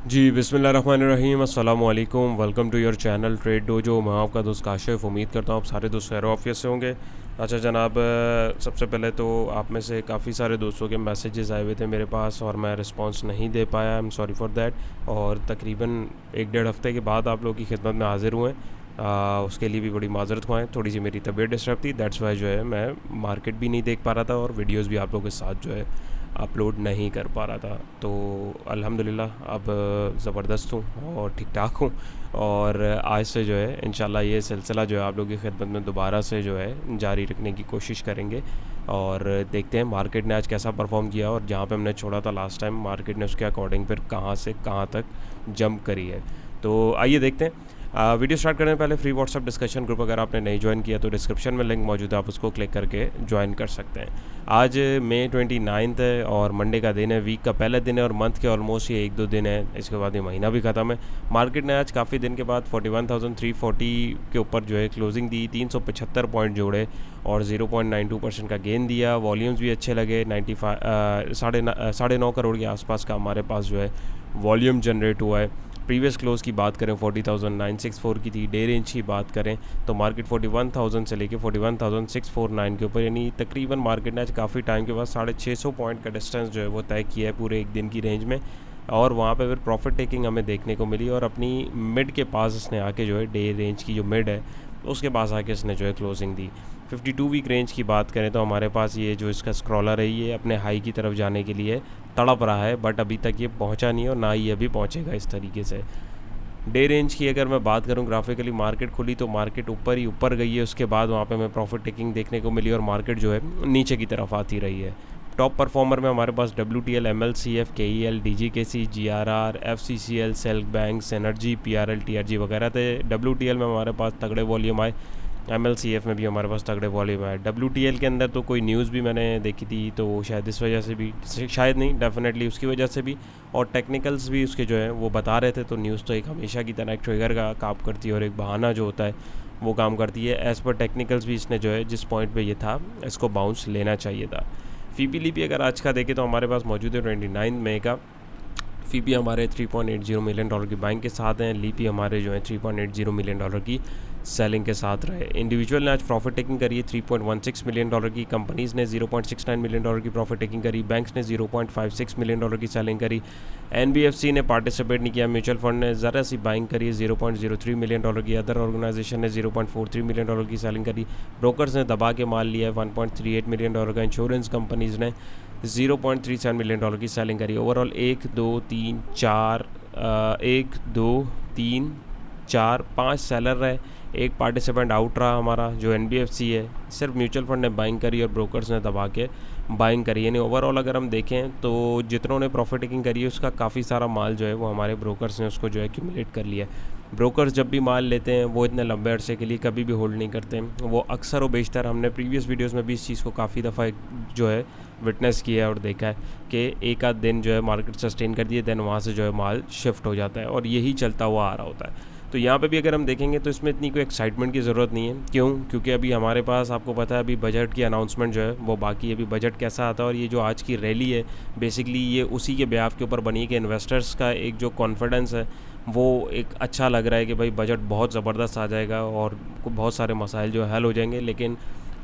जी बिस्मिल्लाहिर्रहमानिर्रहीम अस्सलाम वालेकुम। Welcome to your channel Trade Dojo. मैं आपका दोस्त काशिफ। उम्मीद करता हूँ आप सारे दोस्त खैर ऑफिस से होंगे। अच्छा जनाब, सबसे पहले तो आप में से काफ़ी सारे दोस्तों के मैसेजेस आए हुए थे मेरे पास और मैं रिस्पांस नहीं दे पाया। I am sorry for that. और तकरीबन 1 डेढ़ हफ़्ते के बाद आप लोगों की खिदमत में हाज़िर हुए। उसके लिए भी बड़ी माजरत हुआ है। थोड़ी सी मेरी तबीयत डिस्टर्ब थी, दैट्स वाई जो है मैं मार्केट भी नहीं देख पा रहा था और वीडियोस भी आप लोगों के साथ जो है अपलोड नहीं कर पा रहा था। तो अल्हम्दुलिल्लाह अब ज़बरदस्त हूँ और ठीक ठाक हूँ। और आज से जो है इंशाल्लाह ये सिलसिला जो है आप लोगों की खिदमत में दोबारा से जो है जारी रखने की कोशिश करेंगे। और देखते हैं मार्केट ने आज कैसा परफॉर्म किया और जहाँ पे हमने छोड़ा था लास्ट टाइम मार्केट ने उसके अकॉर्डिंग फिर कहाँ से कहाँ तक जंप करी है। तो आइए देखते हैं। वीडियो स्टार्ट करने से पहले फ्री व्हाट्सअप डिस्कशन ग्रुप अगर आपने नहीं ज्वाइन किया तो डिस्क्रिप्शन में लिंक मौजूद है, आप उसको क्लिक करके ज्वाइन कर सकते हैं। आज मई 29 है और मंडे का दिन है, वीक का पहला दिन है और मंथ के ऑलमोस्ट ये 1-2 दिन है, इसके बाद ये महीना भी ख़त्म है। मार्केट ने आज काफ़ी दिन के बाद 41,340 के ऊपर जो है क्लोजिंग दी, 375 पॉइंट जोड़े और 0.92% का गेन दिया। वॉल्यूम्स भी अच्छे लगे, 95 साढ़े 9 करोड़ के आसपास का हमारे पास जो है वॉल्यूम जनरेट हुआ है। प्रीवियस क्लोज की बात करें 40,964 की थी। डे रेंज की बात करें तो मार्केट 41,000 से लेके 41,649 के ऊपर, यानी तकरीबन मार्केट ने आज काफ़ी टाइम के बाद 650 पॉइंट का डिस्टेंस जो है वो तय किया है पूरे एक दिन की रेंज में। और वहाँ पे फिर प्रॉफिट टेकिंग हमें देखने को मिली और अपनी मिड के पास इसने आके जो है डे रेंज की जो मिड है उसके पास आके इसने जो है क्लोजिंग दी। 52 वीक रेंज की बात करें तो हमारे पास ये जो इसका स्क्रॉलर है ये अपने हाई की तरफ जाने के लिए तड़प रहा है, बट अभी तक ये पहुंचा नहीं है और ना ही अभी पहुंचेगा इस तरीके से। डे रेंज की अगर मैं बात करूं, ग्राफिकली मार्केट खुली तो मार्केट ऊपर ही ऊपर गई है, उसके बाद वहां पे हमें प्रॉफिट टेकिंग देखने को मिली और मार्केट जो है नीचे की तरफ आती रही है। टॉप परफॉर्मर में हमारे पास WTL, MLCF, KEL, DGKC, GRR, FCCL, सेल्क बैंक, एनर्जी, PRL, TRG वगैरह थे। WTL में हमारे पास तगड़े वॉल्यूम आए, MLCF में भी हमारे पास तगड़े वॉल्यूम आए। WTL के अंदर तो कोई न्यूज़ भी मैंने देखी थी तो शायद इस वजह से भी, शायद नहीं डेफिनेटली उसकी वजह से भी, और टेक्निकल्स भी उसके जो है वो बता रहे थे। तो न्यूज़ तो एक हमेशा की तरह एक ट्रिगर का काम करती है और एक बहाना जो होता है वो काम करती है। एज़ पर टेक्निकल्स भी इसने जो है जिस पॉइंट पे ये था इसको बाउंस लेना चाहिए था। फीपी लीपी अगर आज का देखें तो हमारे पास मौजूद है 29 मई का। फीपी हमारे $3.80 मिलियन की बाइंग के साथ हैं। लीपी हमारे जो है $3.80 मिलियन की सेलिंग के साथ रहे। इंडिविजुअल ने आज प्रॉफिट टेकिंग करी है $3.16 मिलियन की। कंपनीज़ ने $0.69 मिलियन की प्रॉफिट टेकिंग करी। बैंक्स ने $0.56 मिलियन की सेलिंग करी। NBFC ने पार्टिसिपेट नहीं किया। म्यूचुअल फंड ने ज़रा सी बाइंग करी है $0.03 मिलियन की। अदर ऑर्गेनाइजेशन ने $0.43 मिलियन की सेलिंग करी। ब्रोकर्स ने दबा के माल लिया है $1.38 मिलियन का। इंश्योरेंस कंपनीज़ ने $0.37 मिलियन की सेलिंग करी। ओवरऑल 1 2 3 4 1 2 3 4 5 सेलर रहे, एक पार्टिसिपेंट आउट रहा हमारा जो NBFC है। सिर्फ म्यूचुअल फंड ने बाइंग करी और ब्रोकर्स ने दबा के बाइंग करी। यानी ओवरऑल अगर हम देखें तो जितनों ने प्रॉफिट टेकिंग करी है उसका काफ़ी सारा माल जो है वो हमारे ब्रोकर्स ने उसको जो है एक्यूमुलेट कर लिया है। ब्रोकर्स जब भी माल लेते हैं वो इतने लंबे अरसे के लिए कभी भी होल्ड नहीं करते हैं, वो अक्सर व बेशतर, हमने प्रीवियस वीडियोस में भी इस चीज़ को काफ़ी दफ़ा जो है विटनेस किया है और देखा है कि एक आध दिन जो है मार्केट सस्टेन कर दिए, देन वहाँ से जो है माल शिफ्ट हो जाता है और यही चलता हुआ आ रहा होता है। तो यहाँ पे भी अगर हम देखेंगे तो इसमें इतनी कोई एक्साइटमेंट की ज़रूरत नहीं है। क्यों? क्योंकि अभी हमारे पास, आपको पता है, अभी बजट की अनाउंसमेंट जो है वो बाकी है। अभी बजट कैसा आता है और ये जो आज की रैली है बेसिकली ये उसी के ब्याफ के ऊपर बनी है कि इन्वेस्टर्स का एक जो कॉन्फिडेंस है वो एक अच्छा लग रहा है कि भाई बजट बहुत ज़बरदस्त आ जाएगा और बहुत सारे मसाइल जो हल हो जाएंगे। लेकिन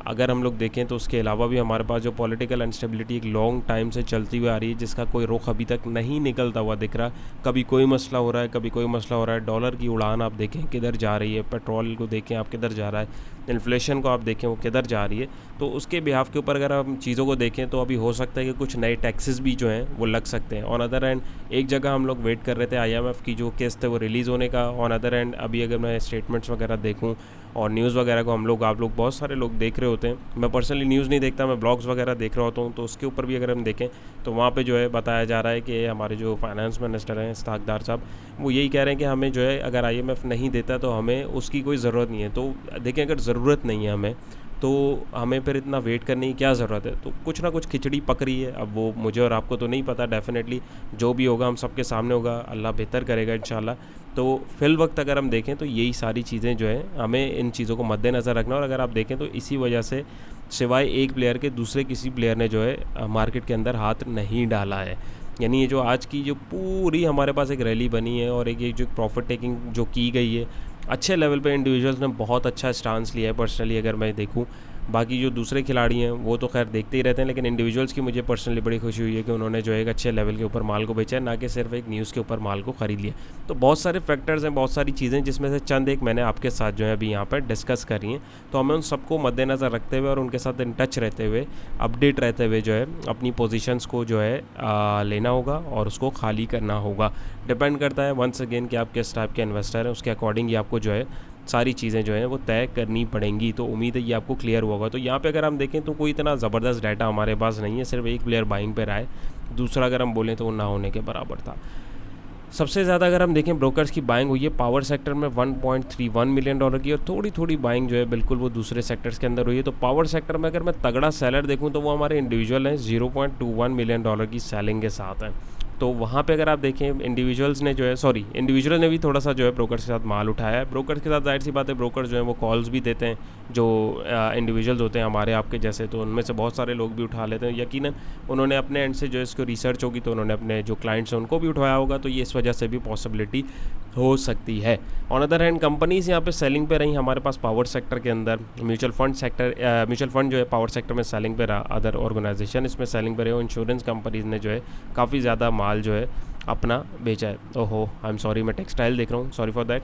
अगर हम लोग देखें तो उसके अलावा भी हमारे पास जो पॉलिटिकल अनस्टेबिलिटी एक लॉन्ग टाइम से चलती हुई आ रही है जिसका कोई रुख अभी तक नहीं निकलता हुआ दिख रहा। कभी कोई मसला हो रहा है, कभी कोई मसला हो रहा है। डॉलर की उड़ान आप देखें किधर जा रही है, पेट्रोल को देखें आप किधर जा रहा है, इन्फ्लेशन को आप देखें वो किधर जा रही है। तो उसके बिहाफ के ऊपर अगर हम चीज़ों को देखें तो अभी हो सकता है कि कुछ नए टैक्सेस भी जो हैं वो लग सकते हैं। ऑन अदर एंड एक जगह हम लोग वेट कर रहे थे IMF की जो किस्त है वो रिलीज़ होने का। ऑन अदर एंड अभी अगर मैं स्टेटमेंट्स वगैरह देखूँ और न्यूज़ वगैरह को आप लोग बहुत सारे लोग देख रहे होते हैं। मैं पर्सनली न्यूज़ नहीं देखता, मैं ब्लॉग्स वगैरह देख रहा होता हूँ, तो उसके ऊपर भी अगर हम देखें तो वहाँ पे जो है बताया जा रहा है कि हमारे जो फाइनेंस मिनिस्टर हैं इस्हाक डार साहब, वो यही कह रहे हैं कि हमें जो है अगर IMF नहीं देता तो हमें उसकी कोई ज़रूरत नहीं है। तो देखें, अगर ज़रूरत नहीं है हमें तो हमें फिर इतना वेट करने की क्या ज़रूरत है? तो कुछ ना कुछ खिचड़ी पक रही है। अब वो मुझे और आपको तो नहीं पता, डेफिनेटली जो भी होगा हम सबके सामने होगा, अल्लाह बेहतर करेगा इंशाल्लाह। तो फ़िल वक्त अगर हम देखें तो यही सारी चीज़ें जो है हमें इन चीज़ों को मद्देनज़र रखना। और अगर आप देखें तो इसी वजह से सिवाय एक प्लेयर के दूसरे किसी प्लेयर ने जो है मार्केट के अंदर हाथ नहीं डाला है। यानी ये जो आज की जो पूरी हमारे पास एक रैली बनी है और एक ये जो प्रॉफिट टेकिंग जो की गई है, अच्छे लेवल पे इंडिविजुअल्स ने बहुत अच्छा स्टांस लिया है पर्सनली अगर मैं देखूं। बाकी जो दूसरे खिलाड़ी हैं वो तो खैर देखते ही रहते हैं, लेकिन इंडिविजुअल्स की मुझे पर्सनली बड़ी खुशी हुई है कि उन्होंने जो एक अच्छे लेवल के ऊपर माल को बेचा है, ना कि सिर्फ एक न्यूज़ के ऊपर माल को ख़रीद लिया। तो बहुत सारे फैक्टर्स हैं, बहुत सारी चीज़ें, जिसमें से चंद एक मैंने आपके साथ जो है अभी यहाँ पर डिस्कस करी हैं। तो हमें उन सबको मद्देनज़र रखते हुए और उनके साथ इन टच रहते हुए, अपडेट रहते हुए जो है अपनी पोजीशंस को जो है लेना होगा और उसको खाली करना होगा। डिपेंड करता है वंस अगेन कि आप किस टाइप के इन्वेस्टर हैं, उसके अकॉर्डिंग ही आपको जो है सारी चीज़ें जो हैं वो तय करनी पड़ेंगी। तो उम्मीद है ये आपको क्लियर हुआ होगा। तो यहाँ पे अगर हम देखें तो कोई इतना ज़बरदस्त डाटा हमारे पास नहीं है, सिर्फ एक प्लेयर बाइंग पे रहा है, दूसरा अगर हम बोलें तो वो ना होने के बराबर था। सबसे ज़्यादा अगर हम देखें ब्रोकर्स की बाइंग हुई है पावर सेक्टर में $1.31 मिलियन की, और थोड़ी थोड़ी बाइंग जो है बिल्कुल वो दूसरे सेक्टर्स के अंदर हुई है। तो पावर सेक्टर में अगर मैं तगड़ा सेलर देखूँ तो वो हमारे इंडिविजुअल हैं, $0.21 मिलियन की सेलिंग के साथ हैं। तो वहाँ पे अगर आप देखें इंडिविजुअल्स ने जो है इंडिविजुअल ने भी थोड़ा सा जो है ब्रोकर्स के साथ माल उठाया है। ब्रोकर्स के साथ जाहिर सी बात है, ब्रोकर्स जो है वो कॉल्स भी देते हैं जो इंडिविजुअल्स होते हैं हमारे आपके जैसे, तो उनमें से बहुत सारे लोग भी उठा लेते हैं। यकीनन उन्होंने अपने एंड से जो इसको रिसर्च होगी तो उन्होंने अपने जो क्लाइंट्स हैं उनको भी उठाया होगा, तो ये इस वजह से भी पॉसिबिलिटी हो सकती है। ऑन अदर हैंड कंपनीज़ यहाँ पे सेलिंग पे रही हमारे पास पावर सेक्टर के अंदर। म्यूचुअल फंड जो है पावर सेक्टर में सेलिंग पे रहा, अदर ऑर्गेनाइजेशन इसमें सेलिंग पे रहे, और इंश्योरेंस कंपनीज़ ने जो है काफ़ी ज़्यादा माल जो है अपना बेचा है। ओहो आई एम सॉरी, मैं टेक्सटाइल देख रहा हूँ, सॉरी फॉर दैट।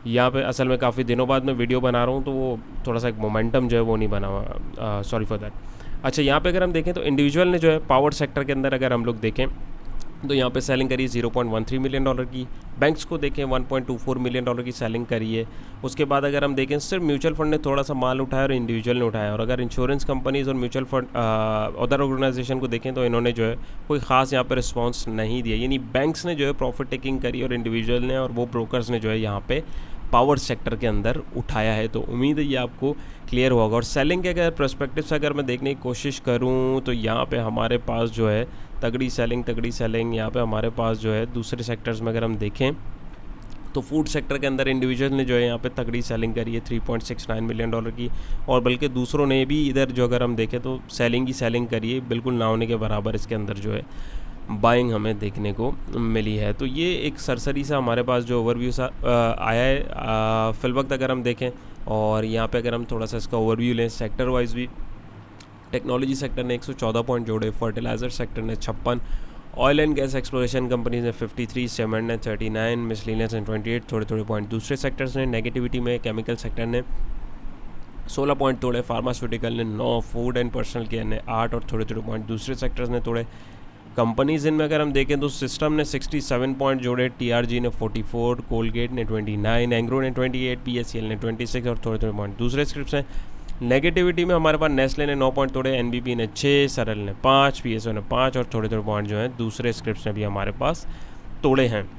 यहाँ पे असल में काफ़ी दिनों बाद मैं वीडियो बना रहा हूँ तो वो थोड़ा सा एक मोमेंटम जो है वो नहीं बना हुआ, सॉरी फॉर दैट। अच्छा, यहाँ पे अगर हम देखें तो इंडिविजुअल ने जो है पावर सेक्टर के अंदर अगर हम लोग देखें तो यहाँ पे सेलिंग करी $0.13 मिलियन की। बैंक्स को देखें $1.24 मिलियन की सेलिंग करी है। उसके बाद अगर हम देखें सिर्फ म्यूचुअल फंड ने थोड़ा सा माल उठाया और इंडिविजुअल ने उठाया। और अगर इंश्योरेंस कंपनीज़ और म्यूचुअल फंड अदर ऑर्गेनाइजेशन को देखें तो इन्होंने जो है कोई ख़ास यहाँ पर रिस्पॉन्स नहीं दिया। यानी बैंक्स ने जो है प्रॉफिट टेकिंग करी और इंडिविजुअल ने और वो ब्रोकर्स ने जो है यहाँ पे पावर सेक्टर के अंदर उठाया है। तो उम्मीद है ये आपको क्लियर होगा। और सेलिंग के अगर पर्सपेक्टिव से अगर मैं देखने की कोशिश करूं तो यहाँ पे हमारे पास जो है तगड़ी सेलिंग यहाँ पे हमारे पास जो है दूसरे सेक्टर्स में अगर हम देखें तो फूड सेक्टर के अंदर इंडिविजुअल ने जो है यहाँ पे तगड़ी सेलिंग करी है $3.69 मिलियन की, और बल्कि दूसरों ने भी इधर जो अगर हम देखें तो सेलिंग करी है, बिल्कुल ना होने के बराबर इसके अंदर जो है बाइंग हमें देखने को मिली है। तो ये एक सरसरी सा हमारे पास जो ओवरव्यू सा आया है फिलवक्त अगर हम देखें। और यहाँ पे अगर हम थोड़ा सा इसका ओवरव्यू लें सेक्टर वाइज भी, टेक्नोलॉजी सेक्टर ने 114 पॉइंट जोड़े, फर्टिलाइज़र सेक्टर ने 56, oil and gas exploration companies ने 53, सीमेंट ने 39, मिसलिनियस ने 28, थोड़े पॉइंट दूसरे सेक्टर्स ने। नेगेटिविटी में केमिकल सेक्टर ने 16 पॉइंट तोड़े, फार्मास्यूटिकल ने 9, फूड एंड पर्सनल केयर ने 8 और थोड़े पॉइंट दूसरे सेक्टर्स ने तोड़े। कंपनीज इनमें अगर हम देखें तो सिस्टम ने 67 पॉइंट जोड़े, टीआरजी ने 44, कोलगेट ने 29, एंग्रो ने 28, पीएससीएल ने 26 और थोड़े पॉइंट दूसरे स्क्रिप्ट्स हैं। नेगेटिविटी में हमारे पास नेस्ले ने 9 पॉइंट तोड़े, एनबीपी ने 6, सरल ने 5, पीएसओ ने 5 और थोड़े पॉइंट जो हैं दूसरे स्क्रिप्ट्स ने भी हमारे पास तोड़े हैं।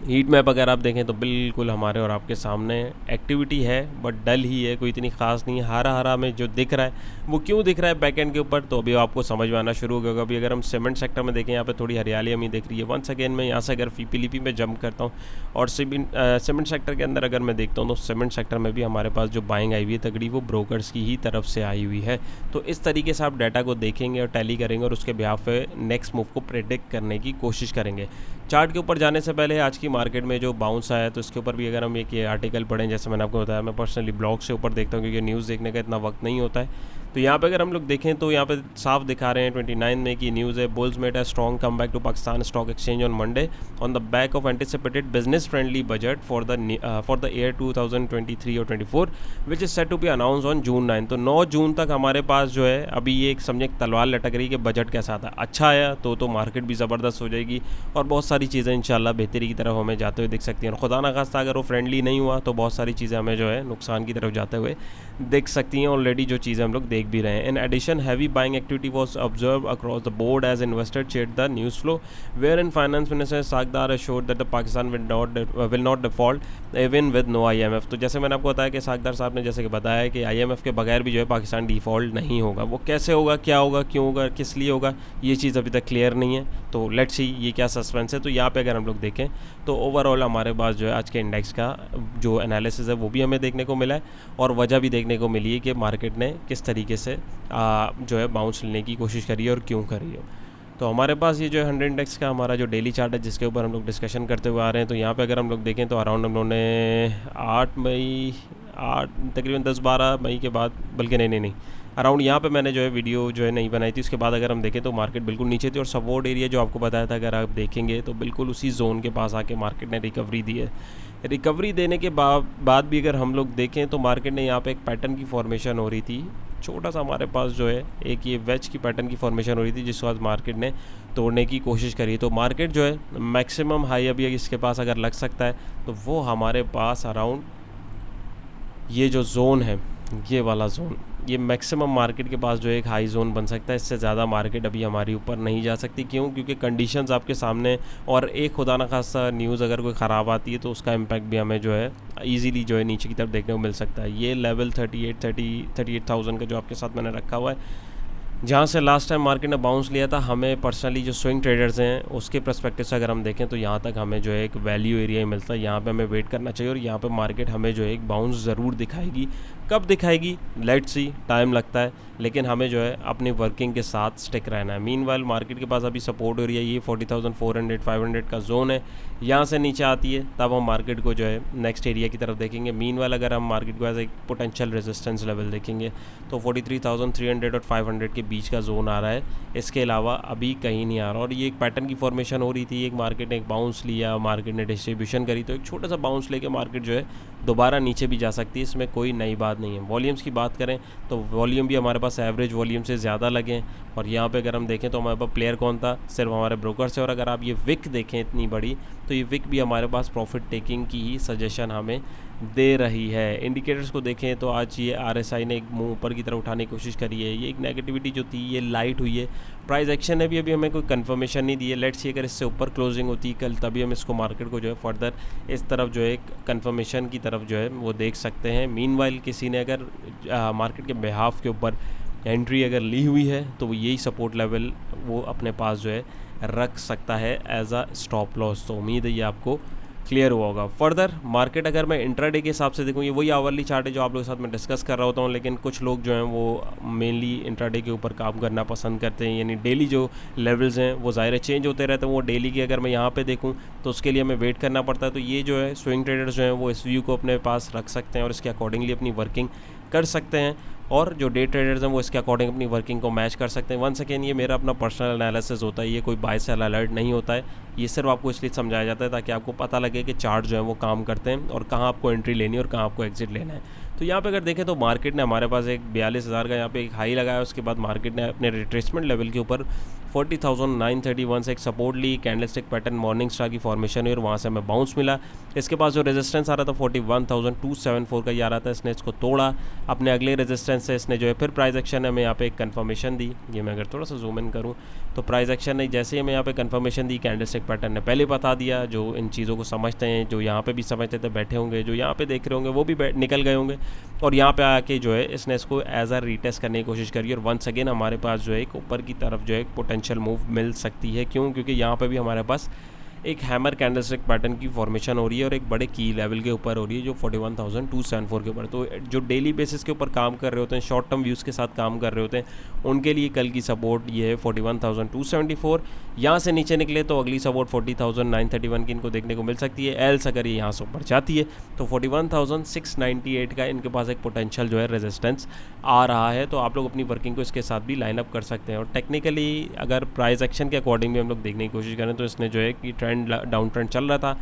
हीट मैप अगर आप देखें तो बिल्कुल हमारे और आपके सामने एक्टिविटी है, बट डल ही है, कोई इतनी खास नहीं है। हरा में जो दिख रहा है वो क्यों दिख रहा है बैकएंड के ऊपर, तो अभी आपको समझ में आना शुरू होगा। अभी अगर हम सीमेंट सेक्टर में देखें यहाँ पे थोड़ी हरियाली हमें दिख रही है। वंस अगेन मैं यहाँ से अगर पीलीपी में जंप करता हूँ और सीमेंट सेक्टर के अंदर अगर मैं देखता हूँ तो सीमेंट सेक्टर में भी हमारे पास जो बाइंग आई हुई है तगड़ी वो ब्रोकर्स की ही तरफ से आई हुई है। तो इस तरीके से आप डाटा को देखेंगे और टैली करेंगे और उसके बिहाफ पे नेक्स्ट मूव को प्रेडिक्ट करने की कोशिश करेंगे। चार्ट के ऊपर जाने से पहले आज की मार्केट में जो बाउंस आया तो इसके ऊपर भी अगर हम एक ये आर्टिकल पढ़ें, जैसे मैंने आपको बताया मैं पर्सनली ब्लॉग से ऊपर देखता हूँ क्योंकि न्यूज़ देखने का इतना वक्त नहीं होता है। तो यहाँ पे अगर हम लोग देखें तो यहाँ पे साफ दिखा रहे हैं 29 में की न्यूज़ है, bulls made a strong come back to Pakistan stock exchange on Monday on the back of anticipated business friendly budget for the year 2023 और 24 which is set to be announce on June 9। तो 9 जून तक हमारे पास जो है अभी ये एक समझे तलवार लटक रही कि बजट कैसा था। अच्छा आया तो मार्केट भी ज़बरदस्त हो जाएगी और बहुत सारी चीज़ें इंशाल्लाह बेहतरी की तरफ हमें जाते हुए दिख सकती हैं। और खुदा ना खास्ता अगर वो फ्रेंडली नहीं हुआ तो बहुत सारी चीज़ें हमें जो है नुकसान की तरफ जाते हुए दिख सकती हैं। ऑलरेडी जो चीज़ें हम लोग देख भी रहे हैं। In addition heavy buying activity was observe across the board as investor check the news flow where in finance minister सागदार assured that the Pakistan will not default even with no IMF। तो जैसे मैंने आपको बताया कि सागदार साहब ने जैसे कि बताया कि IMF के बगैर भी जो है पाकिस्तान डिफ़ॉल्ट नहीं होगा। वो कैसे होगा, क्या होगा, क्यों होगा, किस लिए होगा, ये चीज़ अभी तक क्लियर नहीं है। तो लेट्स सी ये क्या सस्पेंस है। तो यहाँ पे अगर हम लोग देखें तो ओवरऑल हमारे पास जो है आज के इंडेक्स का जो एनालिसिस है वो भी हमें देखने को मिला है और वजह भी देखने को मिली है कि मार्केट ने किस तरीके से जो है बाउंस लेने की कोशिश करी है और क्यों करी है। तो हमारे पास ये जो है 100 इंडेक्स का हमारा जो डेली चार्ट है जिसके ऊपर हम लोग डिस्कशन करते हुए आ रहे हैं, तो यहाँ पे अगर हम लोग देखें तो अराउंड हम लोगों ने 8 मई 8 तकरीबन 10-12 मई के बाद, बल्कि नहीं अराउंड यहाँ पे मैंने जो है वीडियो जो है नहीं बनाई थी। उसके बाद अगर हम देखें तो मार्केट बिल्कुल नीचे थी और सपोर्ट एरिया जो आपको बताया था अगर आप देखेंगे तो बिल्कुल उसी जोन के पास आके मार्केट ने रिकवरी दी है। रिकवरी देने के बाद भी अगर हम लोग देखें तो मार्केट ने यहाँ पे एक पैटर्न की फॉर्मेशन हो रही थी, छोटा सा हमारे पास जो है एक ये वेज की पैटर्न की फॉर्मेशन हो रही थी जिसके बाद मार्केट ने तोड़ने की कोशिश करी। तो मार्केट जो है मैक्सिमम हाई अभी इसके पास अगर लग सकता है तो वो हमारे पास अराउंड ये जो जोन है, ये वाला जोन, ये मैक्सिमम मार्केट के पास जो एक हाई जोन बन सकता है। इससे ज़्यादा मार्केट अभी हमारी ऊपर नहीं जा सकती। क्यों? क्योंकि कंडीशंस आपके सामने, और एक खुदा ना खासा न्यूज़ अगर कोई ख़राब आती है तो उसका इम्पैक्ट भी हमें जो है इजीली जो है नीचे की तरफ देखने को मिल सकता है। ये लेवल 38,000 का जो आपके साथ मैंने रखा हुआ है, जहाँ से लास्ट टाइम मार्केट ने बाउंस लिया था, हमें पर्सनली जो स्विंग ट्रेडर्स हैं उसके पर्सपेक्टिव से अगर हम देखें तो यहाँ तक हमें जो है एक वैल्यू एरिया मिलता है। यहाँ पे हमें वेट करना चाहिए और यहाँ पे मार्केट हमें जो है एक बाउंस ज़रूर दिखाएगी। कब दिखाएगी लेट्स सी, टाइम लगता है, लेकिन हमें जो है अपनी वर्किंग के साथ स्टिक रहना है। मीनवाइल मार्केट के पास अभी सपोर्ट एरिया ये 40,400 500 का जोन है। यहाँ से नीचे आती है तब हम मार्केट को जो है नेक्स्ट एरिया की तरफ देखेंगे। मीनवाइल अगर हम मार्केट के पास एक पोटेंशियल रेजिस्टेंस लेवल देखेंगे तो 43,300 और 500 के बीच का जोन आ रहा है। इसके अलावा अभी कहीं नहीं आ रहा और ये एक पैटर्न की फॉर्मेशन हो रही थी। एक मार्केट ने एक बाउंस लिया, मार्केट ने डिस्ट्रीब्यूशन करी, तो एक छोटा सा बाउंस लेके मार्केट जो है दोबारा नीचे भी जा सकती है। इसमें कोई नई बात नहीं है। वॉल्यूम्स की बात करें तो वॉल्यूम भी हमारे पास एवरेज वॉल्यूम से ज़्यादा लगे हैं। और यहाँ पे अगर हम देखें तो हमारे पास प्लेयर कौन था? सिर्फ हमारे ब्रोकर्स है। और अगर आप ये विक देखें इतनी बड़ी, तो ये विक भी हमारे पास प्रॉफिट टेकिंग की ही सजेशन हमें दे रही है। इंडिकेटर्स को देखें तो आज ये RSI ने एक मुंह ऊपर की तरफ उठाने की कोशिश करी है। ये एक नेगेटिविटी जो थी ये लाइट हुई है। प्राइस एक्शन ने भी अभी हमें कोई कंफर्मेशन नहीं दी है। लेट्स सी अगर इससे ऊपर क्लोजिंग होती कल, तभी हम इसको मार्केट को जो है फर्दर इस तरफ जो है एक कंफर्मेशन की तरफ जो है वो देख सकते हैं। मीनवाइल किसी ने अगर मार्केट के बिहाफ के ऊपर एंट्री अगर ली हुई है तो वो यही सपोर्ट लेवल वो अपने पास जो है रख सकता है एज अ स्टॉप लॉस। तो उम्मीद है ये आपको क्लियर हुआ होगा। फर्दर मार्केट अगर मैं इंट्राडे के हिसाब से देखूँ, ये वही आवरली चार्ट है जो आप लोगों के साथ मैं डिस्कस कर रहा होता हूँ, लेकिन कुछ लोग जो हैं वो मेनली इंट्राडे के ऊपर काम करना पसंद करते हैं। यानी डेली जो लेवल्स हैं वो ज़ाहिर चेंज होते रहते हैं। वो डेली की अगर मैं यहाँ पे देखूँ तो उसके लिए हमें वेट करना पड़ता है। तो ये जो है स्विंग ट्रेडर्स जो हैं वो इस व्यू को अपने पास रख सकते हैं और इसके अकॉर्डिंगली अपनी वर्किंग कर सकते हैं। और जो डे ट्रेडर्स हैं वो इसके अकॉर्डिंग अपनी वर्किंग को मैच कर सकते हैं। वंस अगेन ये मेरा अपना पर्सनल एनालिसिस होता है, ये कोई बाय सेल अलर्ट नहीं होता है। ये सिर्फ आपको इसलिए समझाया जाता है ताकि आपको पता लगे कि चार्ट जो है वो काम करते हैं और कहाँ आपको एंट्री लेनी है और कहाँ आपको एग्जिट लेना है। तो यहाँ पे अगर देखें तो मार्केट ने हमारे पास एक 42,000 का यहाँ पे एक हाई लगाया। उसके बाद मार्केट ने अपने रिट्रेसमेंट लेवल के ऊपर 40,931 से एक सपोर्ट ली। कैंडलस्टिक पैटर्न मॉर्निंग स्टार की फॉर्मेशन हुई और वहाँ से हमें बाउंस मिला। इसके पास जो रेजिस्टेंस आ रहा था 41,274 का ये आ रहा था, इसने इसको तोड़ा। अपने अगले रेजिस्टेंस से इसने जो है फिर प्राइस एक्शन ने हमें यहाँ पे एक कन्फर्मेशन दी। ये मैं अगर थोड़ा सा जूम इन करूँ तो प्राइस एक्शन ने जैसे ही हमें यहाँ पे कन्फर्मेशन दी, कैंडलस्टिक पैटर्न ने पहले बता दिया। जो इन चीज़ों को समझते हैं, जो यहाँ पे भी समझते थे बैठे होंगे, जो यहाँ पे देख रहे होंगे वो भी निकल गए होंगे और यहाँ पे आके जो है इसने इसको एज अ रीटेस्ट करने की कोशिश करी। और वंस अगेन हमारे पास जो है एक ऊपर की तरफ जो है एक पोटेंशियल मूव मिल सकती है। क्यों? क्योंकि यहाँ पे भी हमारे पास एक हैमर कैंडलस्टिक पैटर्न की फॉर्मेशन हो रही है और एक बड़े की लेवल के ऊपर हो रही है जो 41,274 के ऊपर। तो जो डेली बेसिस के ऊपर काम कर रहे होते हैं, शॉर्ट टर्म व्यूज़ के साथ काम कर रहे होते हैं, उनके लिए कल की सपोर्ट ये है 41,274। यहाँ से नीचे निकले तो अगली सपोर्ट 40,931 की इनको देखने को मिल सकती है। एल्स अगर ये यहाँ से ऊपर जाती है तो 41,698 का इनके पास एक पोटेंशियल जो है रेजिस्टेंस आ रहा है। तो आप लोग अपनी वर्किंग को इसके साथ भी लाइन अप कर सकते हैं। और टेक्निकली अगर प्राइस एक्शन के अकॉर्डिंग भी हम लोग देखने की कोशिश करें तो इसने जो है कि डाउन ट्रेंड चल रहा था,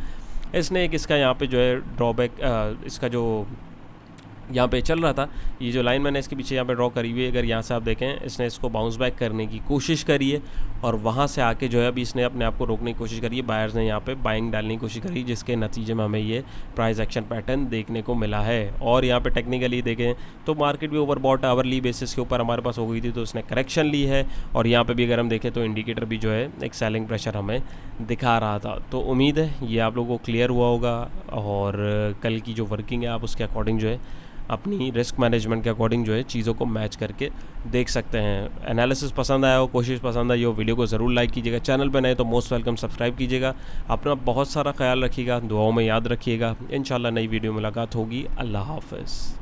इसने एक इसका यहाँ पे जो है ड्रॉबैक इसका जो यहाँ पे चल रहा था, ये जो लाइन मैंने इसके पीछे यहाँ पे ड्रॉ करी हुई है, अगर यहाँ से आप देखें इसने इसको बाउंस बैक करने की कोशिश करी है और वहाँ से आके जो है अभी इसने अपने आप को रोकने की कोशिश करी है। बायर्स ने यहाँ पे बाइंग डालने की कोशिश करी जिसके नतीजे में हमें ये प्राइस एक्शन पैटर्न देखने को मिला है। और यहाँ पे टेक्निकली देखें तो मार्केट भी ओवरबॉट आवरली बेसिस के ऊपर हमारे पास हो गई थी तो उसने करेक्शन ली है। और यहाँ पर भी अगर हम देखें तो इंडिकेटर भी जो है एक सेलिंग प्रेशर हमें दिखा रहा था। तो उम्मीद है ये आप लोगों को क्लियर हुआ होगा और कल की जो वर्किंग है आप उसके अकॉर्डिंग जो है अपनी रिस्क मैनेजमेंट के अकॉर्डिंग जो है चीज़ों को मैच करके देख सकते हैं। एनालिसिस पसंद आया हो, कोशिश पसंद आई हो, वीडियो को ज़रूर लाइक कीजिएगा। चैनल पर नए तो मोस्ट वेलकम सब्सक्राइब कीजिएगा। अपना बहुत सारा ख्याल रखिएगा, दुआओं में याद रखिएगा। इंशाल्लाह नई वीडियो मुलाकात होगी। अल्लाह हाफ़िज़।